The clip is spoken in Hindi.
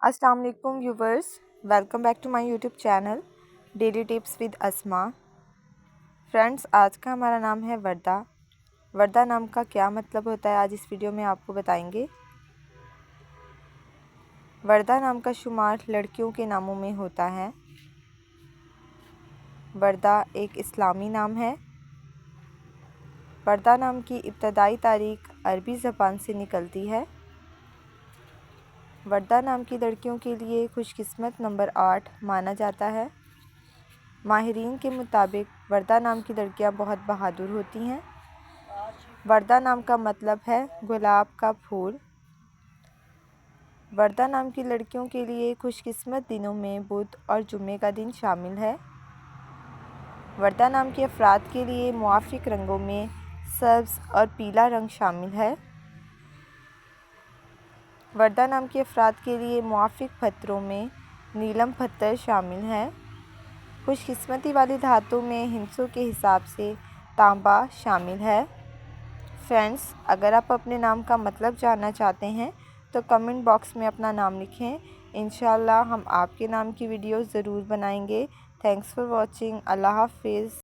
अस्सलाम वालेकुम viewers, welcome back to my YouTube channel daily tips with Asma. Friends, आज का हमारा नाम है वर्दा। वर्दा नाम का क्या मतलब होता है आज इस वीडियो में आपको बताएंगे। वर्दा नाम का शुमार लड़कियों के नामों में होता है। वर्दा एक इस्लामी नाम है। वर्दा नाम की इब्तदाई तारीख अरबी ज़बान से निकलती है। वर्दा नाम की लड़कियों के लिए खुशकिस्मत नंबर 8 माना जाता है। माहिरीन के मुताबिक वर्दा नाम की लड़कियां बहुत बहादुर होती हैं। वर्दा नाम का मतलब है गुलाब का फूल। वर्दा नाम की लड़कियों के लिए खुशकिस्मत दिनों में बुध और जुम्मे का दिन शामिल है। वर्दा नाम के अफराद के लिए मुआफ़िक रंगों में सब्ज़ और पीला रंग शामिल है। वर्दा नाम के अफराद के लिए मुआफ़िक पत्थरों में नीलम पत्थर शामिल है। खुशकिस्मती वाली धातु में हिंसों के हिसाब से तांबा शामिल है। फ्रेंड्स, अगर आप अपने नाम का मतलब जानना चाहते हैं तो कमेंट बॉक्स में अपना नाम लिखें। इंशाल्लाह हम आपके नाम की वीडियो ज़रूर बनाएंगे। Thanks for watching. अल्लाह हाफ़िज़।